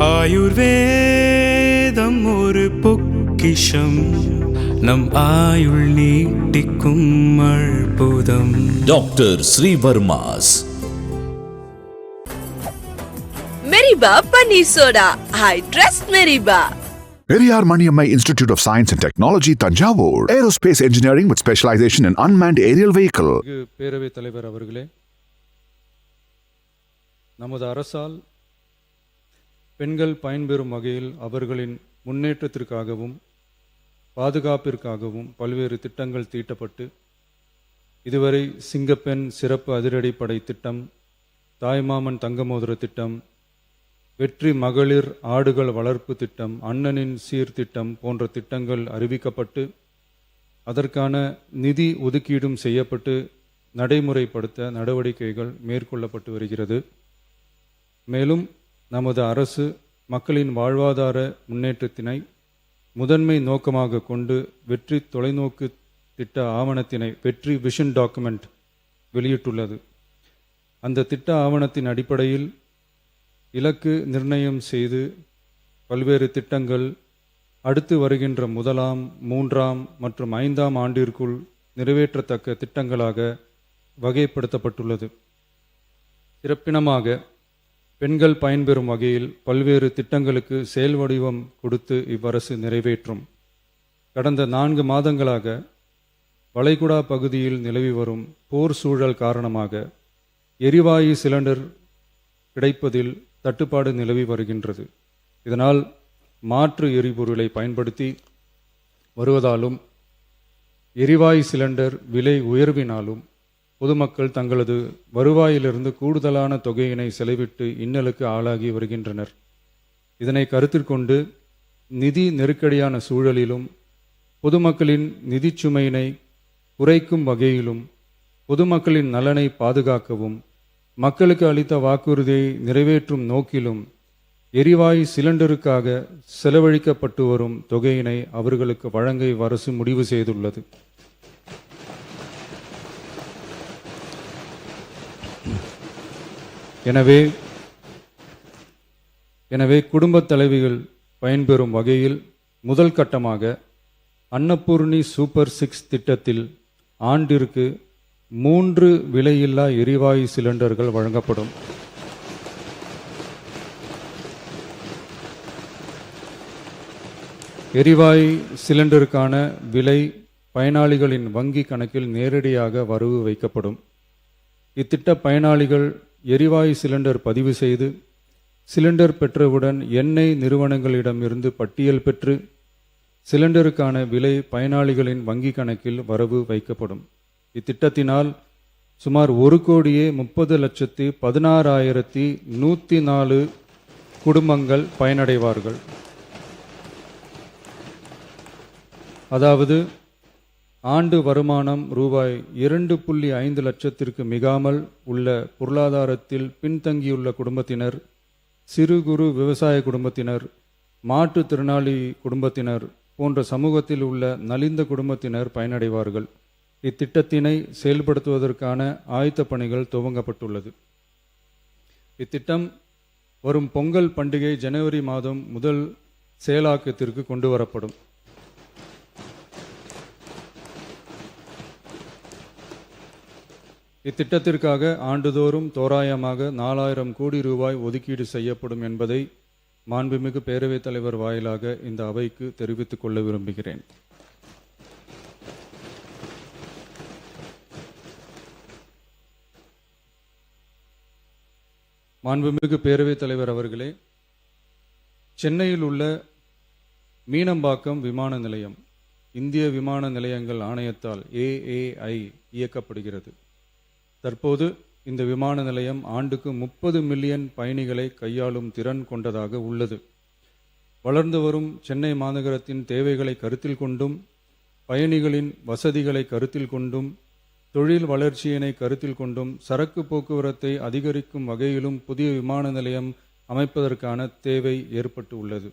ஆயுர்வேதம் ஒரு பொக்கிஷம், நம் ஆயுள் நீட்டிக்கும் அற்புதம். Doctor Srivarma's Meripa panneer soda. I trust Meripa. Periyar Maniammai Institute of Science and Technology, Tanjavur. Aerospace Engineering with specialization in unmanned aerial vehicle. பேரவைத் தலைவர் அவர்களே, நமது அரசால் பெண்கள் பயன்பெறும் வகையில் அவர்களின் முன்னேற்றத்திற்காகவும் பாதுகாப்பிற்காகவும் பல்வேறு திட்டங்கள் தீட்டப்பட்டு இதுவரை சிங்கப்பெண் சிறப்பு அதிரடிப்படை திட்டம், தாய்மாமன் தங்கமோதிர திட்டம், வெற்றி மகளிர் ஆடுகள் வளர்ப்பு திட்டம், அண்ணனின் சீர்திட்டம் போன்ற திட்டங்கள் அறிவிக்கப்பட்டு அதற்கான நிதி ஒதுக்கீடும் செய்யப்பட்டு நடைமுறைப்படுத்த நடவடிக்கைகள் மேற்கொள்ளப்பட்டு வருகிறது. மேலும் நமது அரசு மக்களின் வாழ்வாதார முன்னேற்றத்தினை முதன்மை நோக்கமாக கொண்டு வெற்றி தொலைநோக்கு திட்ட ஆவணத்தினை, வெற்றி விஷன் டாக்குமெண்ட் வெளியிட்டுள்ளது. அந்த திட்ட ஆவணத்தின் அடிப்படையில் இலக்கு நிர்ணயம் செய்து பல்வேறு திட்டங்கள் அடுத்து வருகின்ற 1ஆம், 3ஆம் மற்றும் 5ஆம் ஆண்டிற்குள் நிறைவேற்றத்தக்க திட்டங்களாக வகைப்படுத்தப்பட்டுள்ளது. சிறப்பினமாக பெண்கள் பயன்பெறும் வகையில் பல்வேறு திட்டங்களுக்கு செயல் வடிவம் கொடுத்து இவ்வரசு நிறைவேற்றும். கடந்த 4 மாதங்களாக வளைகுடா பகுதியில் நிலவி வரும் போர் சூழல் காரணமாக எரிவாயு சிலிண்டர் கிடைப்பதில் தட்டுப்பாடு நிலவி வருகின்றது. இதனால் மாற்று எரிபொருளை பயன்படுத்தி வருவதாலும் எரிவாயு சிலிண்டர் விலை உயர்வினாலும் பொதுமக்கள் தங்களது வருவாயிலிருந்து கூடுதலான தொகையினை செலவிட்டு இன்னலுக்கு ஆளாகி வருகின்றனர். இதனை கருத்தில் கொண்டு நிதி நெருக்கடியான சூழலிலும் பொதுமக்களின் நிதிச்சுமையினை குறைக்கும் வகையிலும் பொதுமக்களின் நலனை பாதுகாக்கவும் மக்களுக்கு அளித்த வாக்குறுதியை நிறைவேற்றும் நோக்கிலும் எரிவாயு சிலிண்டருக்காக செலவழிக்கப்பட்டு வரும் தொகையினை அவர்களுக்கு வழங்க அரசு முடிவு செய்துள்ளது. எனவே குடும்பத் தலைவிகள் பயன்பெறும் வகையில் முதல் கட்டமாக அன்னபூர்ணி சூப்பர் 6 திட்டத்தில் ஆண்டிற்கு 3 விலையில்லா எரிவாயு சிலிண்டர்கள் வழங்கப்படும். எரிவாயு சிலிண்டருக்கான விலை பயனாளிகளின் வங்கி கணக்கில் நேரடியாக வரவு வைக்கப்படும். இத்திட்ட பயனாளிகள் எரிவாயு சிலிண்டர் பதிவு செய்து சிலிண்டர் பெற்றவுடன் எண்ணெய் நிறுவனங்களிடமிருந்து பட்டியல் பெற்று சிலிண்டருக்கான விலை பயனாளிகளின் வங்கி கணக்கில் வரவு வைக்கப்படும். இத்திட்டத்தினால் சுமார் 1,30,16,104 குடும்பங்கள் பயனடைவார்கள். அதாவது ஆண்டு வருமானம் ரூபாய் 2.5 லட்சத்திற்கு மிகாமல் உள்ள பொருளாதாரத்தில் பின்தங்கியுள்ள குடும்பத்தினர், சிறு குறு விவசாய குடும்பத்தினர், மாற்றுத்திறனாளி குடும்பத்தினர் போன்ற சமூகத்தில் உள்ள நலிந்த குடும்பத்தினர் பயனடைவார்கள். இத்திட்டத்தினை செயல்படுத்துவதற்கான ஆயத்த பணிகள் துவங்கப்பட்டுள்ளது. இத்திட்டம் வரும் பொங்கல் பண்டிகை ஜனவரி மாதம் முதல் செயலாக்கத்திற்கு கொண்டு வரப்படும். இத்திட்டத்திற்காக ஆண்டுதோறும் தோராயமாக 4000 கோடி ரூபாய் ஒதுக்கீடு செய்யப்படும் என்பதை மாண்புமிகு பேரவைத் தலைவர் வாயிலாக இந்த அவைக்கு தெரிவித்துக் கொள்ள விரும்புகிறேன். மாண்புமிகு பேரவைத் தலைவர் அவர்களே, சென்னையில் உள்ள மீனம்பாக்கம் விமான நிலையம் இந்திய விமான நிலையங்கள் ஆணையத்தால் AAI இயக்கப்படுகிறது. தற்போது இந்த விமான நிலையம் ஆண்டுக்கு 30 மில்லியன் பயணிகளை கையாளும் திறன் கொண்டதாக உள்ளது. வளர்ந்து வரும் சென்னை மாநகரத்தின் தேவைகளை கருத்தில் கொண்டும் பயணிகளின் வசதிகளை கருத்தில் கொண்டும் தொழில் வளர்ச்சியினை கருத்தில் கொண்டும் சரக்கு போக்குவரத்தை அதிகரிக்கும் வகையிலும் புதிய விமான நிலையம் அமைப்பதற்கான தேவை ஏற்பட்டு உள்ளது.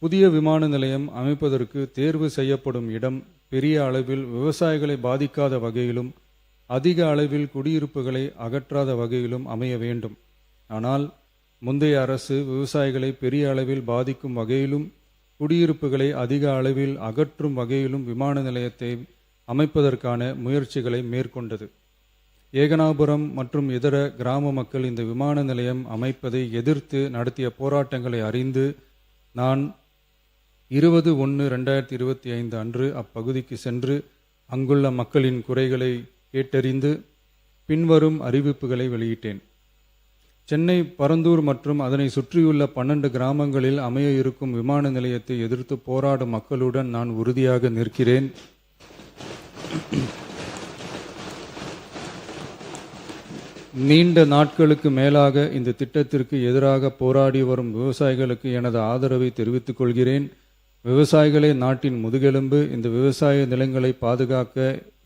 புதிய விமான நிலையம் அமைப்பதற்கு தேர்வு செய்யப்படும் இடம் பெரிய அளவில் விவசாயிகளை பாதிக்காத வகையிலும் அதிக அளவில் குடியிருப்புகளை அகற்றாத வகையிலும் அமைய வேண்டும். ஆனால் முந்தைய அரசு விவசாயிகளை பெரிய அளவில் பாதிக்கும் வகையிலும் குடியிருப்புகளை அதிக அளவில் அகற்றும் வகையிலும் விமான நிலையத்தை அமைப்பதற்கான முயற்சிகளை மேற்கொண்டது. ஏகனாபுரம் மற்றும் இதர கிராம மக்கள் இந்த விமான நிலையம் அமைப்பதை எதிர்த்து நடத்திய போராட்டங்களை அறிந்து நான் 20/1/2025 அன்று அப்பகுதிக்கு சென்று அங்குள்ள மக்களின் குறைகளை கேட்டறிந்து பின்வரும் அறிவிப்புகளை வெளியிட்டேன். சென்னை பரந்தூர் மற்றும் அதனை சுற்றியுள்ள 12 கிராமங்களில் அமைய இருக்கும் விமான நிலையத்தை எதிர்த்து போராடும் மக்களுடன் நான் உறுதியாக நிற்கிறேன். நீண்ட நாட்களுக்கு மேலாக இந்த திட்டத்திற்கு எதிராக போராடி வரும் விவசாயிகளுக்கு எனது ஆதரவை தெரிவித்துக் கொள்கிறேன். விவசாயிகளே நாட்டின் முதுகெலும்பு. இந்த விவசாய நிலங்களை பாதுகாக்க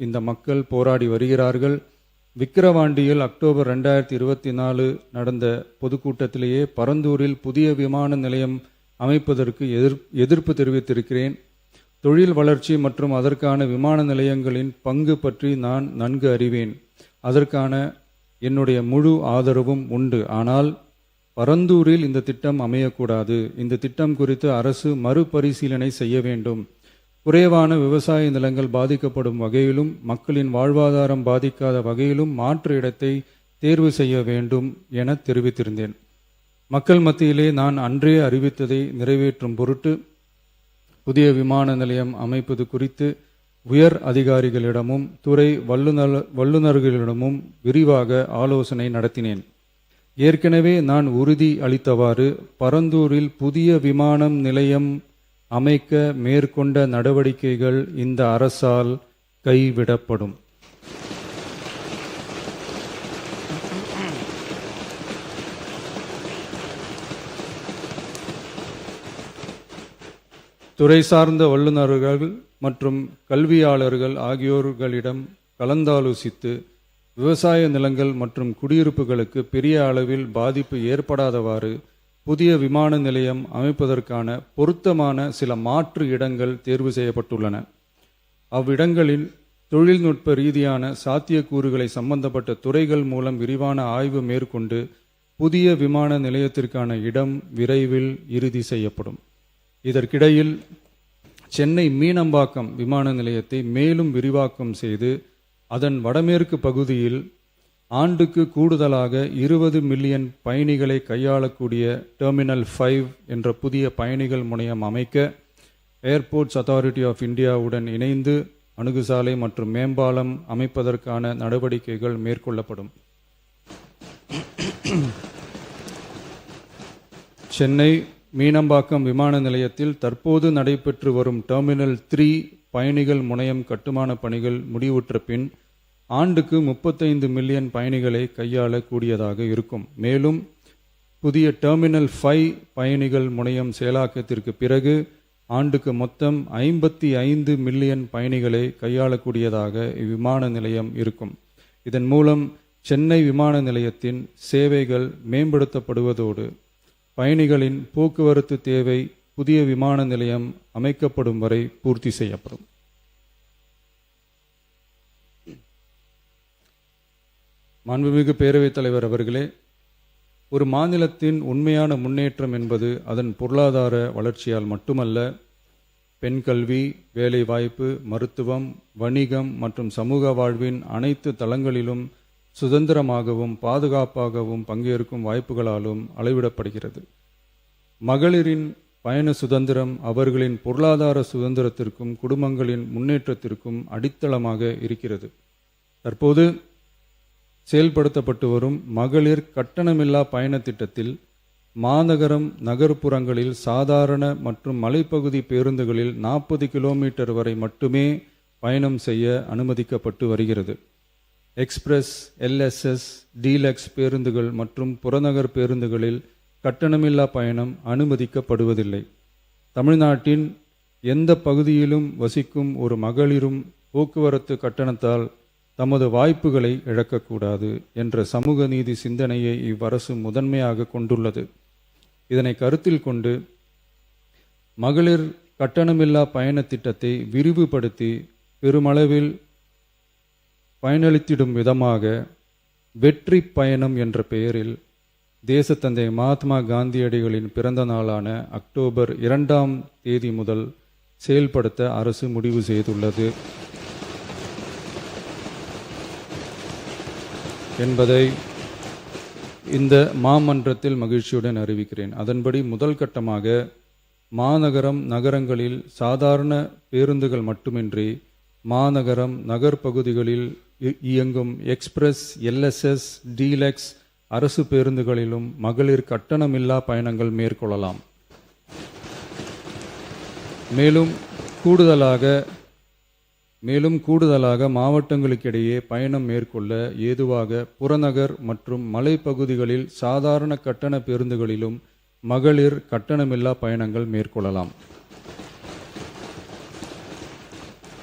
இந்த மக்கள் போராடி வருகிறார்கள். விக்கிரவாண்டியில் அக்டோபர் 2024 நடந்த பொதுக்கூட்டத்திலேயே பரந்தூரில் புதிய விமான நிலையம் அமைப்பதற்கு எதிர்ப்பு தெரிவித்திருக்கிறேன். தொழில் வளர்ச்சி மற்றும் அதற்கான விமான நிலையங்களின் பங்கு பற்றி நான் நன்கு அறிவேன். அதற்கான என்னுடைய முழு ஆதரவும் உண்டு. ஆனால் பரந்தூரில் இந்த திட்டம் அமையக்கூடாது. இந்த திட்டம் குறித்து அரசு மறுபரிசீலனை செய்ய வேண்டும். குறைவான விவசாய நிலங்கள் பாதிக்கப்படும் வகையிலும் மக்களின் வாழ்வாதாரம் பாதிக்காத வகையிலும் மாற்று இடத்தை தேர்வு செய்ய வேண்டும் என தெரிவித்திருந்தேன். மக்கள் மத்தியிலே நான் அன்றே அறிவித்ததை நிறைவேற்றும் பொருட்டு புதிய விமான நிலையம் அமைப்பது குறித்து உயர் அதிகாரிகளிடமும் துறை வல்லுநர்களிடமும் விரிவாக ஆலோசனை நடத்தினேன். ஏற்கனவே நான் உறுதி அளித்தவாறு பரந்தூரில் புதிய விமான நிலையம் அமைக்க மேற்கொண்ட நடவடிக்கைகள் இந்த அரசால் கைவிடப்படும். துறை சார்ந்த வல்லுநர்கள் மற்றும் கல்வியாளர்கள் ஆகியோர்களிடம் கலந்தாலோசித்து விவசாய நிலங்கள் மற்றும் குடியிருப்புகளுக்கு பெரிய அளவில் பாதிப்பு ஏற்படாதவாறு புதிய விமான நிலையம் அமைப்பதற்கான பொருத்தமான சில மாற்று இடங்கள் தேர்வு செய்யப்பட்டுள்ளன. அவ்விடங்களில் தொழில்நுட்ப ரீதியான சாத்தியக்கூறுகளை சம்பந்தப்பட்ட துறைகள் மூலம் விரிவான ஆய்வு மேற்கொண்டு புதிய விமான நிலையத்திற்கான இடம் விரைவில் இறுதி செய்யப்படும். இதற்கிடையில் சென்னை மீனம்பாக்கம் விமான நிலையத்தை மேலும் விரிவாக்கம் செய்து அதன் வடமேற்கு பகுதியில் ஆண்டுக்கு கூடுதலாக 20 மில்லியன் பயணிகளை கையாளக்கூடிய டெர்மினல் 5 என்ற புதிய பயணிகள் முனையம் அமைக்க ஏர்போர்ட்ஸ் அத்தாரிட்டி ஆஃப் இந்தியாவுடன் இணைந்து அணுகுசாலை மற்றும் மேம்பாலம் அமைப்பதற்கான நடவடிக்கைகள் மேற்கொள்ளப்படும். சென்னை மீனம்பாக்கம் விமான நிலையத்தில் தற்போது நடைபெற்று வரும் டெர்மினல் 3 பயணிகள் முனையம் கட்டுமான பணிகள் முடிவுற்ற பின் ஆண்டுக்கு 35 மில்லியன் பயணிகளை கையாளக்கூடியதாக இருக்கும். மேலும் புதிய டெர்மினல் 5 பயணிகள் முனையம் செயலாக்கத்திற்கு பிறகு ஆண்டுக்கு மொத்தம் 55 மில்லியன் பயணிகளை கையாளக்கூடியதாக இவ்விமான நிலையம் இருக்கும். இதன் மூலம் சென்னை விமான நிலையத்தின் சேவைகள் மேம்படுத்தப்படுவதோடு பயணிகளின் போக்குவரத்து தேவை புதிய விமான நிலையம் அமைக்கப்படும் வரை பூர்த்தி செய்யப்படும். மாண்புமிகு பேரவைத் தலைவர் அவர்களே, ஒரு மாநிலத்தின் உண்மையான முன்னேற்றம் என்பது அதன் பொருளாதார வளர்ச்சியால் மட்டுமல்ல, பெண் கல்வி, வேலைவாய்ப்பு, மருத்துவம், வணிகம் மற்றும் சமூக வாழ்வின் அனைத்து தளங்களிலும் சுதந்திரமாகவும் பாதுகாப்பாகவும் பங்கேற்கும் வாய்ப்புகளாலும் அளவிடப்படுகிறது. மகளிரின் பயண சுதந்திரம் அவர்களின் பொருளாதார சுதந்திரத்திற்கும் குடும்பங்களின் முன்னேற்றத்திற்கும் அடித்தளமாக இருக்கிறது. தற்போது செயல்படுத்தப்பட்டு வரும் மகளிர் கட்டணமில்லா பயண திட்டத்தில் மாநகரம் நகர்ப்புறங்களில் சாதாரண மற்றும் மலைப்பகுதி பேருந்துகளில் 40 கிலோமீட்டர் வரை மட்டுமே பயணம் செய்ய அனுமதிக்கப்பட்டு வருகிறது. எக்ஸ்பிரஸ், எல்எஸ்எஸ், டீலக்ஸ் பேருந்துகள் மற்றும் புறநகர் பேருந்துகளில் கட்டணமில்லா பயணம் அனுமதிக்கப்படுவதில்லை. தமிழ்நாட்டின் எந்த பகுதியிலும் வசிக்கும் ஒரு மகளிரும் போக்குவரத்து கட்டணத்தால் தமது வாய்ப்புகளை இழக்கக்கூடாது என்ற சமூக நீதி சிந்தனையை இவ்வரசு முதன்மையாக கொண்டுள்ளது. இதனை கருத்தில் கொண்டு மகளிர் கட்டணமில்லா பயண திட்டத்தை விரிவுபடுத்தி பெருமளவில் பயனளித்திடும் விதமாக வெற்றி பயணம் என்ற பெயரில் தேசத்தந்தை மகாத்மா காந்தியடிகளின் பிறந்த நாளான அக்டோபர் 2ஆம் தேதி முதல் செயல்படுத்த அரசு முடிவு செய்துள்ளது என்பதை இந்த மாமன்றத்தில் மகிழ்ச்சியுடன் அறிவிக்கிறேன். அதன்படி முதல் கட்டமாக மாநகரம் நகரங்களில் சாதாரண பேருந்துகள் மட்டுமின்றி மாநகரம் நகர்ப்பகுதிகளில் இயங்கும் எக்ஸ்பிரஸ், எல்எஸ்எஸ், டீலக்ஸ் அரசு பேருந்துகளிலும் மகளிர் கட்டணமில்லா பயணங்கள் மேற்கொள்ளலாம். மேலும் கூடுதலாக மாவட்டங்களுக்கிடையே பயணம் மேற்கொள்ள ஏதுவாக புறநகர் மற்றும் மலைப்பகுதிகளில் சாதாரண கட்டண பேருந்துகளிலும் மகளிர் கட்டணமில்லா பயணங்கள் மேற்கொள்ளலாம்.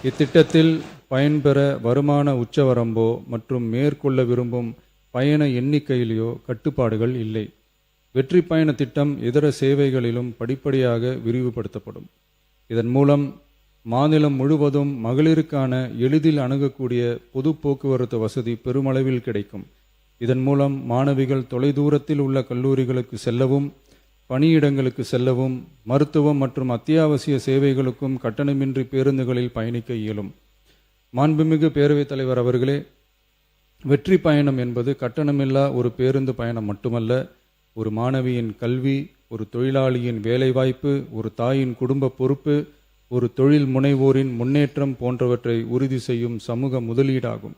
இத்திட்டத்தில் பயன்பெற வருமான உச்சவரம்போ மற்றும் மேற்கொள்ள விரும்பும் பயண எண்ணிக்கையிலேயோ கட்டுப்பாடுகள் இல்லை. வெற்றி பயண திட்டம் இதர சேவைகளிலும் படிப்படியாக விரிவுபடுத்தப்படும். இதன் மூலம் மாநிலம் முழுவதும் மகளிருக்கான எளிதில் அணுகக்கூடிய பொது போக்குவரத்து வசதி பெருமளவில் கிடைக்கும். இதன் மூலம் மாணவிகள் தொலைதூரத்தில் உள்ள கல்லூரிகளுக்கு செல்லவும், பணியிடங்களுக்கு செல்லவும், மருத்துவம் மற்றும் அத்தியாவசிய சேவைகளுக்கும் கட்டணமின்றி பேருந்துகளில் பயணிக்க இயலும். மாண்புமிகு பேரவைத் தலைவர் அவர்களே, வெற்றி பயணம் என்பது கட்டணமில்லா ஒரு பேருந்து பயணம் மட்டுமல்ல, ஒரு மாணவியின் கல்வி, ஒரு தொழிலாளியின் வேலைவாய்ப்பு, ஒரு தாயின் குடும்ப பொறுப்பு, ஒரு தொழில் முனைவோரின் முன்னேற்றம் போன்றவற்றை உறுதி செய்யும் சமூக முதலீடாகும்.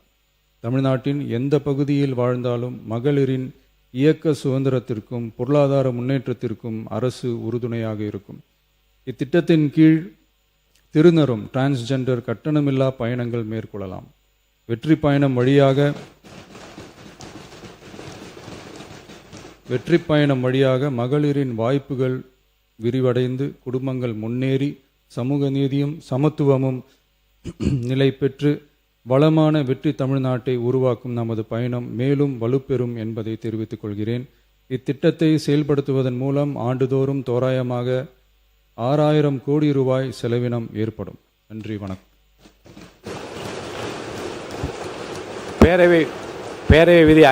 தமிழ்நாட்டின் எந்த பகுதியில் வாழ்ந்தாலும் மகளிரின் இயக்க சுதந்திரத்திற்கும் பொருளாதார முன்னேற்றத்திற்கும் அரசு உறுதுணையாக இருக்கும். இத்திட்டத்தின் கீழ் திருநரும் டிரான்ஸ்ஜெண்டர் கட்டணமில்லா பயணங்கள் மேற்கொள்ளலாம். வெற்றி பயணம் வழியாக மகளிரின் வாய்ப்புகள் விரிவடைந்து குடும்பங்கள் முன்னேறி சமூக நீதியும் சமத்துவமும் நிலை பெற்று வளமான வெற்றி தமிழ்நாட்டை உருவாக்கும் நமது பயணம் மேலும் வலுப்பெறும் என்பதை தெரிவித்துக் கொள்கிறேன். இத்திட்டத்தை செயல்படுத்துவதன் மூலம் ஆண்டுதோறும் தோராயமாக 6000 கோடி ரூபாய் செலவினம் ஏற்படும். நன்றி, வணக்கம். பேரவை விதி